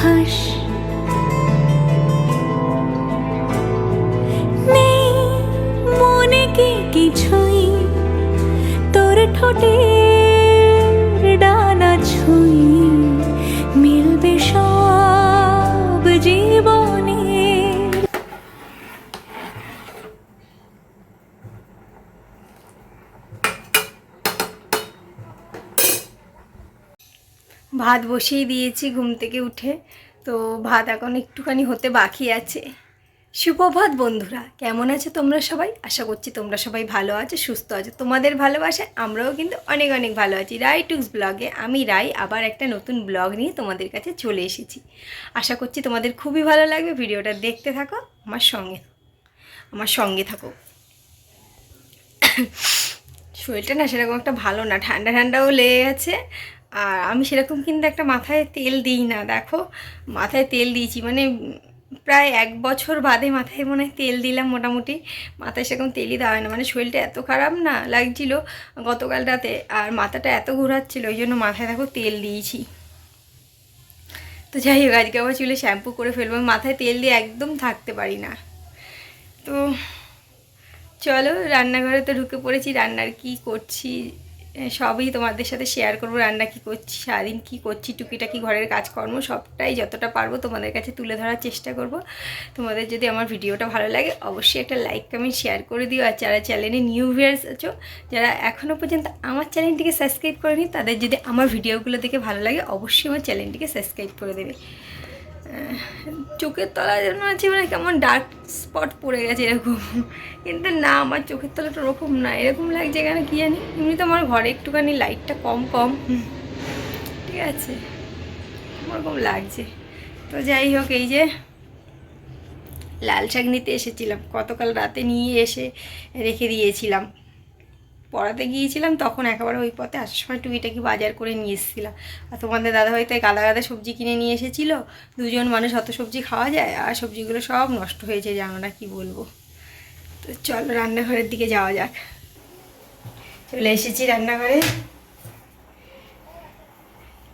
হাস নেই মনে কি কিছুই তোর ঠোঁটের ডানা ছুঁই মিলবে সব জীবনে। ভাত বসিয়ে দিয়েছি ঘুম থেকে উঠে, তো ভাত এখন একটুখানি হতে বাকি আছে। সুপ্রভাত বন্ধুরা, কেমন আছো তোমরা সবাই? আশা করছি তোমরা সবাই ভালো আছো, সুস্থ আছো। তোমাদের ভালোবাসায় আমরাও কিন্তু অনেক অনেক ভালো আছি। রাই টুকস ব্লগে আমি রাই আবার একটা নতুন ব্লগ নিয়ে তোমাদের কাছে চলে এসেছি। আশা করছি তোমাদের খুবই ভালো লাগবে। ভিডিওটা দেখতে থাকো, আমার সঙ্গে থাকো। শরীরটা না সেরকম একটা ভালো না, ঠান্ডা ঠান্ডাও লেগে গেছে। আর আমি সেরকম কিন্তু একটা মাথায় তেল দিই না। দেখো মাথায় তেল দিয়েছি মানে প্রায় 1 বছর বাদে মাথায় মনে হয় তেল দিলাম। মোটামুটি মাথায় সেরকম তেলই দেওয়া হয় না, মানে শরীরটা এত খারাপ না লাগছিল গতকাল রাতে, আর মাথাটা এত ঘোরাচ্ছিল, ওই জন্য মাথায় দেখো তেল দিয়েছি। তো যাই হোক, আজকে আবার চুলে শ্যাম্পু করে ফেলবো। মাথায় তেল দিয়ে একদম থাকতে পারি না। তো চলো রান্নাঘরে তো ঢুকে পড়েছি। রান্নার কি করছি সবই তোমাদের সাথে শেয়ার করবো। রান্না কি করছি, সারাদিন কী করছি, টুকিটাকি ঘরের কাজকর্ম সবটাই যতটা পারবো তোমাদের কাছে তুলে ধরার চেষ্টা করব। তোমাদের যদি আমার ভিডিওটা ভালো লাগে অবশ্যই একটা লাইক কমেন্ট শেয়ার করে দিও। আর যারা চ্যানেলে নিউ ভিউয়ার্স আছো, যারা এখনও পর্যন্ত আমার চ্যানেলটিকে সাবস্ক্রাইব করেনি, তাদের যদি আমার ভিডিওগুলো দেখে ভালো লাগে অবশ্যই আমার চ্যানেলটিকে সাবস্ক্রাইব করে দেবে। চোখের তলা যেন আছে মানে কেমন ডার্ক স্পট পড়ে গেছে এরকম, কিন্তু না আমার চোখের তলাটা ওরকম না, এরকম লাগছে কেন কি জানি। এমনি তো আমার ঘরে একটুখানি লাইটটা কম ঠিক আছে, ওরকম লাগছে। তো যাই হোক, এই যে লাল শাক নিতে এসেছিলাম, গতকাল রাতে নিয়ে এসে রেখে দিয়েছিলাম। পড়াতে গিয়েছিলাম তখন একেবারে ওই পথে আসার সময় টুকিটাকি বাজার করে নিয়ে এসেছিলাম। আর তোমাদের দাদাভাই তাই গাদা গাদা সবজি কিনে নিয়ে এসেছিলো। 2 জন মানুষ অত সবজি খাওয়া যায়? আর সবজিগুলো সব নষ্ট হয়েছে, জানো না কি বলবো। তো চলো রান্নাঘরের দিকে যাওয়া যাক। চলে এসেছি রান্নাঘরে।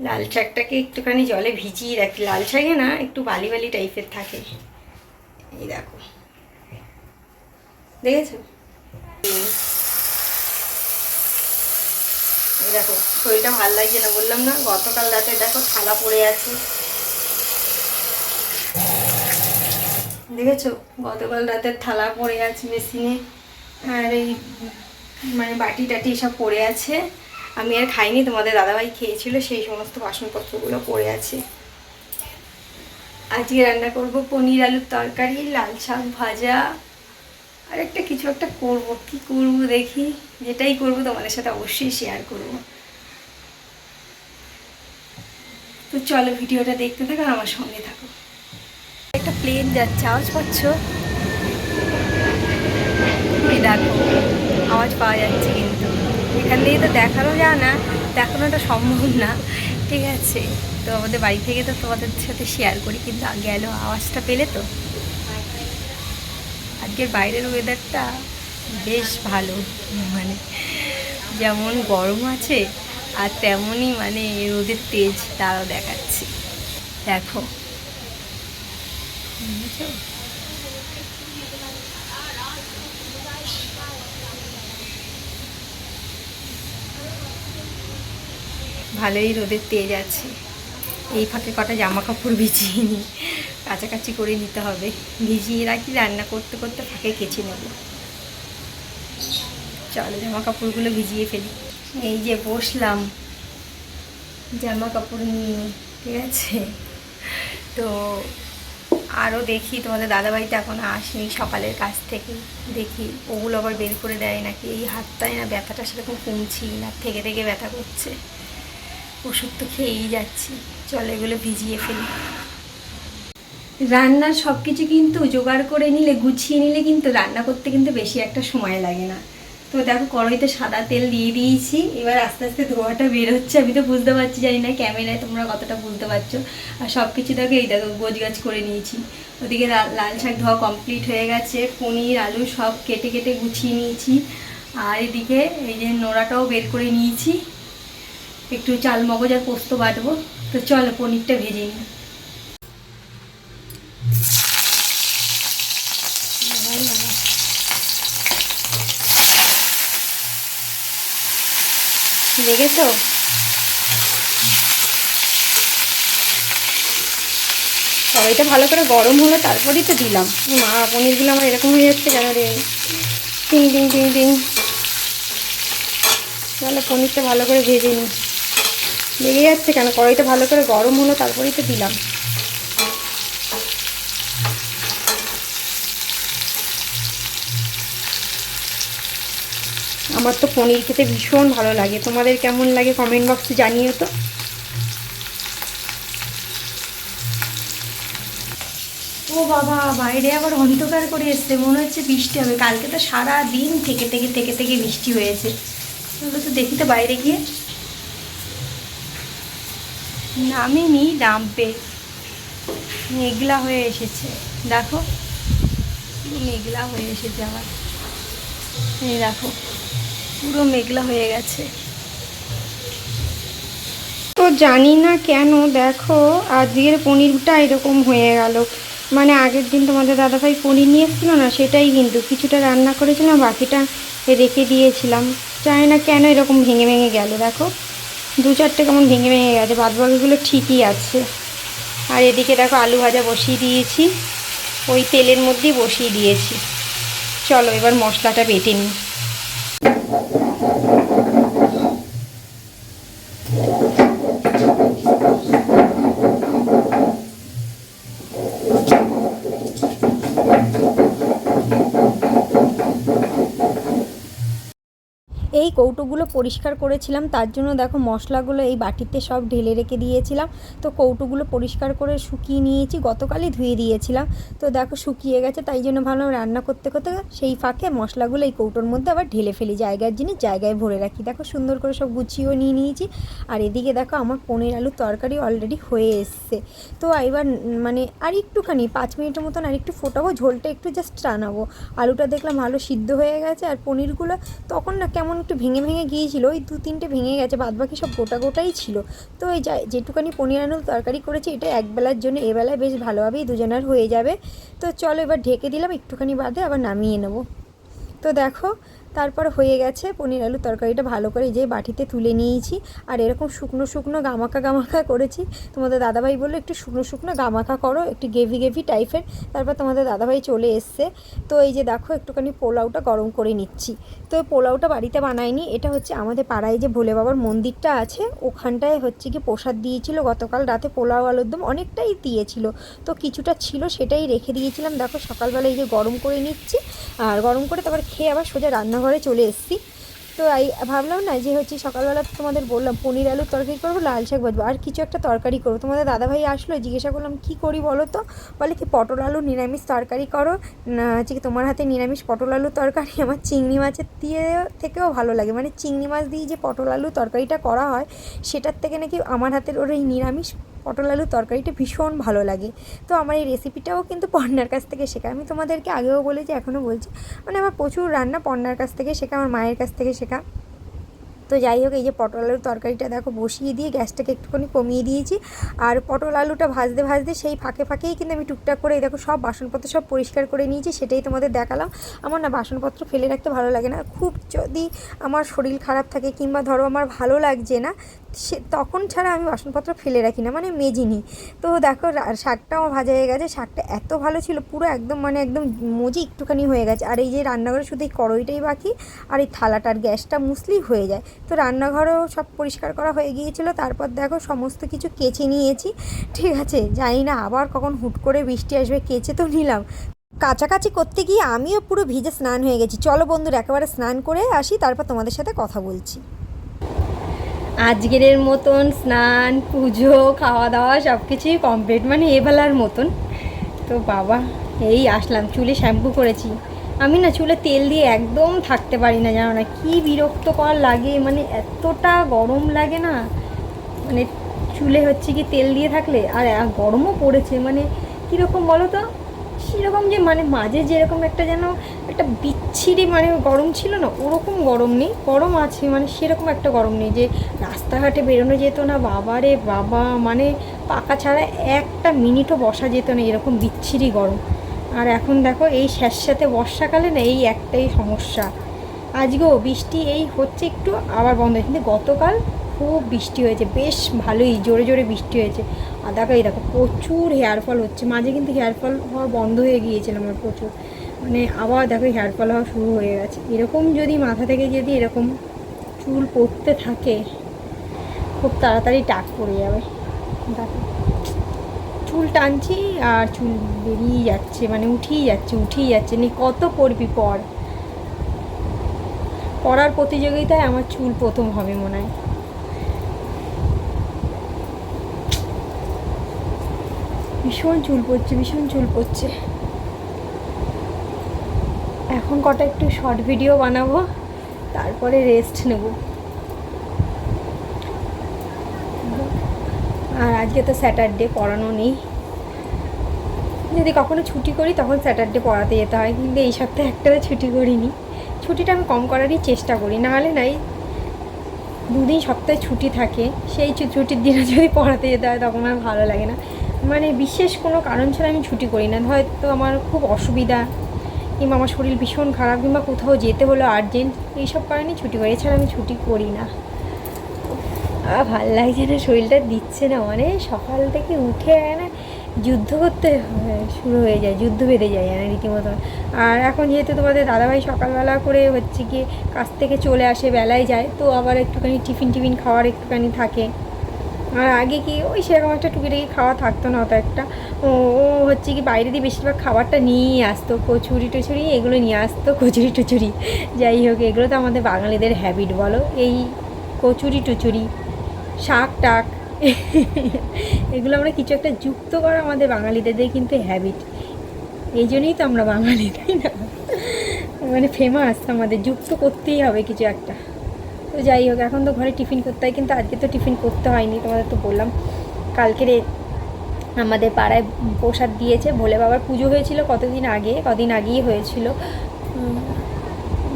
লাল শাকটাকে একটুখানি জলে ভিজিয়ে রাখি। লাল শাকে না একটু বালি বালি টাইপের থাকে, এই দেখো, দেখেছো? দেখো শরীরটা ভালো লাগছে না, বললাম না গতকাল রাতে দেখো থালা পড়ে আছে, দেখেছো? গতকাল রাতের থালা পড়ে আছে মেশিনে, আর এই মানে বাটি টাটি সব পড়ে আছে। আমি আর খাইনি, তোমাদের দাদাভাই খেয়েছিল, সেই সমস্ত বাসনপত্রগুলো পড়ে আছে। আজকে রান্না করব পনির আলুর তরকারি, লাল শাক ভাজা, আর একটা কিছু একটা করব। কি করব দেখি, যেটাই করব তোমাদের সাথে অবশ্যই শেয়ার করব। তো চলো ভিডিওটা দেখতে থাকো আর আমার সঙ্গে থাকো। একটা প্লেন যাচ্ছে, আওয়াজ পাচ্ছ? এই দেখো আওয়াজ পাওয়া যাচ্ছে, কিন্তু এখান থেকে তো দেখানো যায় না, দেখানোটা সম্ভব না, ঠিক আছে? তো আমাদের বাড়ি থেকে তো তোমাদের সাথে শেয়ার করি, কিন্তু গেল আওয়াজটা পেলে তো। আজকের বাইরের ওয়েদারটা বেশ ভালো, মানে যেমন গরম আছে আর তেমনই মানে রোদের তেজ তারাও দেখাচ্ছে, দেখো। ভালোই রোদের তেজ আছে। এই ফাঁকে কটা জামা কাপড় ভিজিয়ে নিই, কাছাকাছি করে নিতে হবে। ভিজিয়ে রাখি, রান্না করতে করতে ফাঁকে কেচে নেব। চলো জামা কাপড়গুলো ভিজিয়ে ফেলি। এই যে বসলাম জামা কাপড় নিয়ে, ঠিক আছে? তো আরও দেখি তোমাদের দাদাবাড়িতে এখন আসেনি সকালের কাছ থেকে, দেখি ওগুলো আবার বের করে দেয় নাকি। এই হাতটায় না ব্যথাটা সেরকম কমছেই না, থেকে থেকে ব্যথা করছে। ওষুধ তো খেয়েই যাচ্ছি। চলো এগুলো ভিজিয়ে ফেলি। রান্নার সব কিছু কিন্তু জোগাড় করে নিলে, গুছিয়ে নিলে কিন্তু রান্না করতে কিন্তু বেশি একটা সময় লাগে না। তো দেখো কড়াইতে সাদা তেল দিয়ে দিয়েছি, এবার আস্তে আস্তে ধোঁয়াটা বের হচ্ছে। আমি তো বুঝতে পারছি, জানি না ক্যামেরায় তোমরা কতটা বুঝতে পারছো। আর সব কিছু দেখো এই দেখো গোছগাছ করে নিয়েছি। ওদিকে লাল শাক ধোয়া কমপ্লিট হয়ে গেছে, পনির আলু সব কেটে কেটে গুছিয়ে নিয়েছি। আর এদিকে এই যে নোড়াটাও বের করে নিয়েছি, একটু চাল মগজ আর পোস্ত বাটবো। তো চলো পনিরটা ভেজে নিই। দেখেছো? কড়াইটা ভালো করে গরম হলো, তারপরেই তো দিলাম। মা, পনিরগুলো আমার এরকম হয়ে যাচ্ছে কেন রে? টিং টিং টিং টিং। তাহলে পনিরটা ভালো করে ভেজে নিই। লেগে যাচ্ছে কেন? কড়াইটা ভালো করে গরম হলো, তারপরেই তো দিলাম। আমার তো পনির খেতে ভীষণ ভালো লাগে। তোমাদের কেমন লাগে কমেন্ট বক্সে জানিও তো। ও বাবা, বাইরে আবার অন্ধকার করে এসছে, মনে হচ্ছে বৃষ্টি হবে। কালকে তো সারা দিন থেকে থেকে থেকে থেকে বৃষ্টি হয়েছে। তো দেখি তো বাইরে গিয়ে। নামেনি, নামবে। মেঘলা হয়ে এসেছে, দেখো মেঘলা হয়ে এসেছে আবার। এই দেখো পুরো মেঘলা হয়ে গেছে। তো জানি না কেন, দেখো আজকের পনিরটা এরকম হয়ে গেল। মানে আগের দিন তোমাদের দাদাভাই পনির নিয়ে এসেছিলো না, সেটাই কিন্তু কিছুটা রান্না করেছিলাম, বাকিটা রেখে দিয়েছিলাম। জানি না কেন এরকম ভেঙে ভেঙে গেল। দেখো 2-4টে কেমন ভেঙে ভেঙে গেছে, বাদবাকিগুলো ঠিকই আছে। আর এদিকে দেখো আলু ভাজা বসিয়ে দিয়েছি, ওই তেলের মধ্যেই বসিয়ে দিয়েছি। চলো এবার মশলাটা বেটে নিই। এই কৌটোগুলো পরিষ্কার করেছিলাম, তার জন্য দেখো মশলাগুলো এই বাটিতে সব ঢেলে রেখে দিয়েছিলাম। তো কৌটোগুলো পরিষ্কার করে শুকিয়ে নিয়েছি, গতকালই ধুয়ে দিয়েছিলাম। তো দেখো শুকিয়ে গেছে, তাই জন্য ভাবলাম রান্না করতে করতে সেই ফাঁকে মশলাগুলো এই কৌটোর মধ্যে আবার ঢেলে ফেলি, জায়গার জিনিস জায়গায় ভরে রাখি। দেখো সুন্দর করে সব গুছিয়েও নিয়ে নিয়েছি। আর এদিকে দেখো আমার পনির আলুর তরকারি অলরেডি হয়ে এসছে। তো এবার মানে আর একটুখানি 5 মিনিটের মতন আর একটু ফোটাবো, ঝোলটা একটু জাস্ট টানাবো। আলুটা দেখলাম ভালো সিদ্ধ হয়ে গেছে। আর পনিরগুলো তখন না কেমন একটু ভেঙে ভেঙে গিয়েছিলো, ওই 2-3টে ভেঙে গেছে, বাদবাকি সব গোটা গোটাই ছিল। তো এই যেটুকানি পনির আলুর তরকারি করেছি, এটা একবেলার জন্য, এবেলায় বেশ ভালোভাবেই দুজনের হয়ে যাবে। তো চলো এবার ঢেকে দিলাম, একটুখানি বাদে আবার নামিয়ে নেবো। তো দেখো তারপর হয়ে গেছে পনির আলুর তরকারিটা, ভালো করে যে বাটিতে তুলে নিয়েছি। আর এরকম শুকনো শুকনো গামাকা গামাকা করেছি। তোমাদের দাদাভাই বললো একটু শুকনো শুকনো গামাকা করো, একটু গ্রেভি গ্রেভি টাইপের। তারপর তোমাদের দাদাভাই চলে এসছে। তো এই যে দেখো একটুখানি পোলাওটা গরম করে নিচ্ছি। তো পোলাওটা বাড়িতে বানাইনি, এটা হচ্ছে আমাদের পাড়ায় যে ভোলে বাবার মন্দিরটা আছে, ওখানটায় হচ্ছে কি প্রসাদ দিয়েছিল গতকাল রাতে, পোলাও আলুর দম অনেকটাই দিয়েছিল। তো কিছুটা ছিল, সেটাই রেখে দিয়েছিলাম। দেখো সকালবেলা এই যে গরম করে নিচ্ছি, আর গরম করে তারপর খেয়ে আবার সোজা রান্নাঘরে চলে এসেছি। তো এই ভাবলাম না যে হচ্ছে সকালবেলা তোমাদের বললাম পনির আলুর তরকারি করবো, লাল শাক ভাজবো, আর কিছু একটা তরকারি করবো। তোমাদের দাদাভাই আসলো, জিজ্ঞাসা করলাম কী করি বলো তো। বলে কি পটল আলু নিরামিষ তরকারি করো না, হচ্ছে কি তোমার হাতে নিরামিষ পটল আলুর তরকারি আমার চিংড়ি মাছের দিয়ে থেকেও ভালো লাগে। মানে চিংড়ি মাছ দিয়ে যে পটল আলুর তরকারিটা করা হয়, সেটার থেকে নাকি আমার হাতের ওর এই নিরামিষ পটল আলুর তরকারিটা ভীষণ ভালো লাগে। তো আমার এই রেসিপিটাও কিন্তু পর্ণার কাছ থেকে শেখা। আমি তোমাদেরকে আগেও বলেছি, এখনও বলছি, মানে আমার প্রচুর রান্না পর্ণার কাছ থেকে শেখা, আমার মায়ের কাছ থেকে শেখা। তো যাই হোক, এই যে পটল আলুর তরকারিটা দেখো বসিয়ে দিয়ে গ্যাসটাকে একটুখানি কমিয়ে দিয়েছি। আর পটল আলুটা ভাজতে ভাজতে সেই ফাঁকে ফাঁকেই কিন্তু আমি টুকটাক করে দেখো সব বাসনপত্র সব পরিষ্কার করে নিয়েছি, সেটাই তোমাদের দেখালাম। আমার না বাসনপত্র ফেলে রাখতে ভালো লাগে না, খুব যদি আমার শরীর খারাপ থাকে কিংবা ধরো আমার ভালো লাগছে না, সে তখন ছাড়া আমি বাসনপত্র ফেলে রাখি না, মানে মেজি নিই। তো দেখো শাকটা আমার ভাজা হয়ে গেছে, শাকটা এত ভালো ছিল, পুরো একদম মানে একদম মজি একটুখানি হয়ে গেছে। আর এই যে রান্নাঘরে শুধু এই কড়াইটাই বাকি, আর এই থালাটার গ্যাসটা মুছলেই হয়ে যায়। তো রান্নাঘরেও সব পরিষ্কার করা হয়ে গিয়েছিলো। তারপর দেখো সমস্ত কিছু কেচে নিয়েছি, ঠিক আছে। জানি না আবার কখন হুট করে বৃষ্টি আসবে, কেচে তো নিলাম। কাছাকাছি করতে গিয়ে আমিও পুরো ভিজে স্নান হয়ে গেছি। চলো বন্ধুরা একেবারে স্নান করে আসি, তারপর তোমাদের সাথে কথা বলছি। আজকের মতন স্নান পুজো খাওয়া দাওয়া সব কিছুই কমপ্লিট, মানে এবেলার মতন। তো বাবা এই আসলাম, চুলে শ্যাম্পু করেছি। আমি না চুলে তেল দিয়ে একদম থাকতে পারি না, জানো না কি বিরক্তকর লাগে, মানে এতটা গরম লাগে না, মানে চুলে হচ্ছে কি তেল দিয়ে থাকলে। আর গরমও পড়েছে, মানে কীরকম বলো তো, সেরকম যে মানে মাঝে যেরকম একটা যেন একটা বিচ্ছিরি মানে গরম ছিল না, ওরকম গরম নেই, গরম আছে মানে সেরকম একটা গরম নেই যে রাস্তাঘাটে বেরোনো যেত না। বাবা রে বাবা, মানে পাকা ছাড়া একটা মিনিটও বসা যেত না, এরকম বিচ্ছিরি গরম। আর এখন দেখো এই স্যাঁতস্যাঁতে বর্ষাকালে না এই একটাই সমস্যা। আজকেও বৃষ্টি এই হচ্ছে একটু আবার বন্ধ হয়েছে, কিন্তু গতকাল খুব বৃষ্টি হয়েছে, বেশ ভালোই জোরে জোরে বৃষ্টি হয়েছে। আর দেখো এই দেখো প্রচুর হেয়ার ফল হচ্ছে, মাঝে কিন্তু হেয়ার ফল হওয়া বন্ধ হয়ে গিয়েছিল আমার প্রচুর, মানে আবার দেখো হেয়ার ফল হওয়া শুরু হয়ে গেছে। এরকম যদি মাথা থেকে যদি এরকম চুল পড়তে থাকে খুব তাড়াতাড়ি টাক পড়ে যাবে। দেখো চুল টানছি আর চুল বেরিয়েই যাচ্ছে, মানে উঠেই যাচ্ছে নি। কত পড়বি পড়ার প্রতিযোগিতায় আমার চুল প্রথম হবে মনে হয়। ভীষণ চুল পড়ছে। এখন কটা একটু শর্ট ভিডিও বানাবো, তারপরে রেস্ট নেব। আর আজকে তো স্যাটারডে, পড়ানো নেই। যদি কখনো ছুটি করি তখন স্যাটারডে পড়াতে যেতে হয়, কিন্তু এই সপ্তাহে একটাও ছুটি করিনি। ছুটিটা আমি কম করারই চেষ্টা করি, নাহলে নাই দুদিন সপ্তাহে ছুটি থাকে, সেই ছুটির দিনে যদি পড়াতে যেতে হয় তখন আর ভালো লাগে না। মানে বিশেষ কোনো কারণ ছাড়া আমি ছুটি করি না, হয়তো আমার খুব অসুবিধা কিংবা আমার শরীর ভীষণ খারাপ কিংবা কোথাও যেতে হলো আর্জেন্ট, এইসব কারণেই ছুটি করি, এছাড়া আমি ছুটি করি না। ভাল লাগছে না, শরীরটা দিচ্ছে না, মানে সকাল থেকে উঠে না যুদ্ধ করতে শুরু হয়ে যায়, যুদ্ধ বেঁধে যায় না রীতিমতো। আর এখন যেহেতু তোমাদের দাদাভাই সকালবেলা করে হচ্ছে গিয়ে কাজ থেকে চলে আসে, বেলায় যায়, তো আবার একটুখানি টিফিন খাওয়ার একটুখানি থাকে। আর আগে কি ওই সেরকম একটা টুকিটাকি খাওয়া থাকতো না, অত একটা। ও হচ্ছে কি বাইরে দিয়ে বেশিরভাগ খাবারটা নিয়েই আসতো, কচুরি টচুরি এগুলো নিয়ে আসতো, কচুরি টচুরি যাই হোক, এগুলো তো আমাদের বাঙালিদের হ্যাবিট বলো, এই কচুরি টচুরি শাক টাক এগুলো আমরা কিছু একটা যুক্ত করা আমাদের বাঙালিদের কিন্তু হ্যাবিট। এই জন্যই তো আমরা বাঙালি, তাই না? মানে ফেমাস, আমাদের যুক্ত করতেই হবে কিছু একটা। তো যাই হোক, এখন তো ঘরে টিফিন করতে হয়, কিন্তু আজকে তো টিফিন করতে হয়নি, তোমাদের তো বললাম। কালকের আমাদের পাড়ায় প্রসাদ দিয়েছে, ভোলে বাবার পুজো হয়েছিল কদিন আগেই হয়েছিল,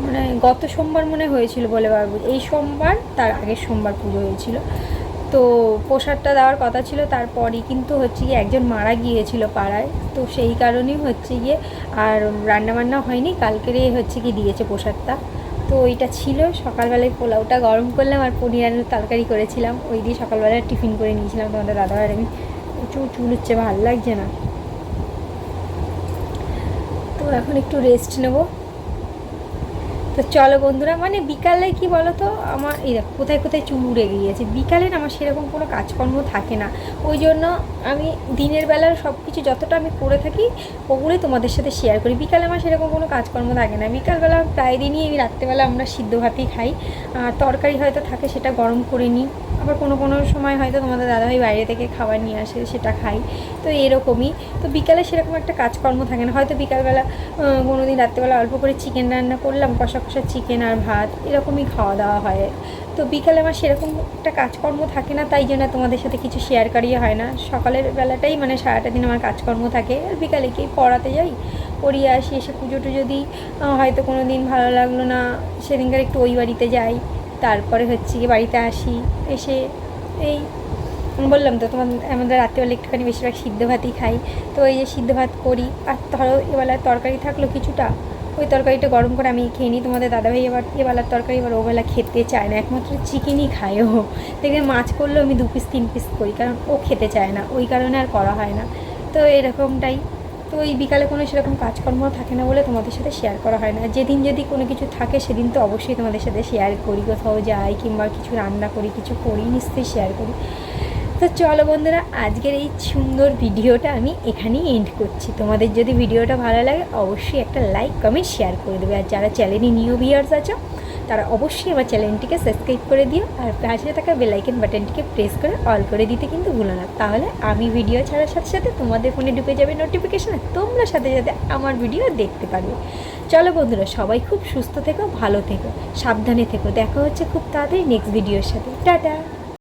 মানে গত সোমবার মনে হয়েছিল ভোলে বাবার পুজো, এই সোমবার তার আগের সোমবার পুজো হয়েছিল। তো প্রসাদটা দেওয়ার কথা ছিল, তারপরই কিন্তু হচ্ছে গিয়ে একজন মারা গিয়েছিল পাড়ায়, তো সেই কারণেই হচ্ছে গিয়ে আর রান্নাবান্না হয়নি, কালকেরই হচ্ছে গিয়ে দিয়েছে প্রসাদটা। তো ওইটা ছিল, সকালবেলায় পোলাওটা গরম করলাম আর পনির আলুর তরকারি করেছিলাম, ওই দিয়ে সকালবেলায় টিফিন করে নিয়েছিলাম তোমাদের দাদাভাই। আমি প্রচুর চুল হচ্ছে, ভালো লাগছে না, তো এখন একটু রেস্ট নেবো। তো চলো বন্ধুরা, মানে বিকালে কি বলো তো, আমার এই দেখো কোথায় চুল উড়ে গিয়েছে। বিকালে না আমার সেরকম কোনো কাজকর্ম থাকে না, ওই জন্য আমি দিনের বেলার সব কিছু যতটা আমি করে থাকি ওগুলোই তোমাদের সাথে শেয়ার করি। বিকালে আমার সেরকম কোনো কাজকর্ম থাকে না, বিকালবেলা প্রায় দিনই এই রাত্রেবেলা আমরা সিদ্ধ ভাতই খাই, আর তরকারি হয়তো থাকে সেটা গরম করে নিই, আবার কোনো সময় হয়তো তোমাদের দাদাভাই বাইরে থেকে খাবার নিয়ে আসে, সেটা খাই। তো এরকমই, তো বিকালে সেরকম একটা কাজকর্ম থাকে না, হয়তো বিকালবেলা কোনো দিন রাত্রেবেলা অল্প করে চিকেন রান্না করলাম, কষা চিকেন আর ভাত এরকমই খাওয়া দাওয়া হয়। তো বিকালে আমার সেরকম একটা কাজকর্ম থাকে না, তাই জন্য তোমাদের সাথে কিছু শেয়ার করিয়ে হয় না। সকালের বেলাটাই মানে সারাটা দিন আমার কাজকর্ম থাকে, আর বিকালে কি পড়াতে যাই, পড়িয়ে আসি, এসে পুজো টুজো দিই, হয়তো কোনো দিন ভালো লাগলো না সেদিনকার একটু ওই বাড়িতে যাই, তারপরে হচ্ছে কি বাড়িতে আসি, এসে এই বললাম তো আমাদের রাত্রিবেলা একটুখানি বেশিরভাগ সিদ্ধ ভাতই খাই। তো এই যে সিদ্ধ ভাত করি, আর ধরো এবেলার তরকারি থাকলো কিছুটা, ওই তরকারিটা গরম করে আমি খেয়ে নিই। তোমাদের দাদাভাই এবেলার তরকারি এবার ওবেলা খেতে চায় না, একমাত্র চিকেনই খায় ও। দেখবে মাছ করলেও আমি 2 পিস 3 পিস করি, কারণ ও খেতে চায় না, ওই কারণে আর করা হয় না। তো এরকমটাই। তো ওই বিকালে কোনো সেরকম কাজকর্ম থাকে না বলে তোমাদের সাথে শেয়ার করা হয় না। যেদিন যদি কোনো কিছু থাকে সেদিন তো অবশ্যই তোমাদের সাথে শেয়ার করি, কোথাও যাই কিংবা কিছু রান্না করি, কিছু করি, নিশ্চয়ই শেয়ার করি। তো চলো বন্ধুরা, আজকের এই সুন্দর ভিডিওটা আমি এখানেই এন্ড করছি। তোমাদের যদি ভিডিওটা ভালো লাগে অবশ্যই একটা লাইক কমেন্ট শেয়ার করে দেবে, আর যারা চ্যানেলে নিউ ভিউয়ার্স আছো তারা অবশ্যই আমার চ্যানেলটিকে সাবস্ক্রাইব করে দিও, আর পাশে থাকা বেল আইকন বাটনটিকে প্রেস করে অল করে দিতে কিন্তু ভুলো না, তাহলে আমি ভিডিও ছাড়ার সাথে সাথে তোমাদের ফোনে ঢুকে যাবে নোটিফিকেশান, তোমরা সাথে সাথে আমার ভিডিও দেখতে পারবে। চলো বন্ধুরা, সবাই খুব সুস্থ থেকো, ভালো থেকো, সাবধানে থেকো, দেখা হচ্ছে খুব তাড়াতাড়ি নেক্সট ভিডিওর সাথে। টাটা।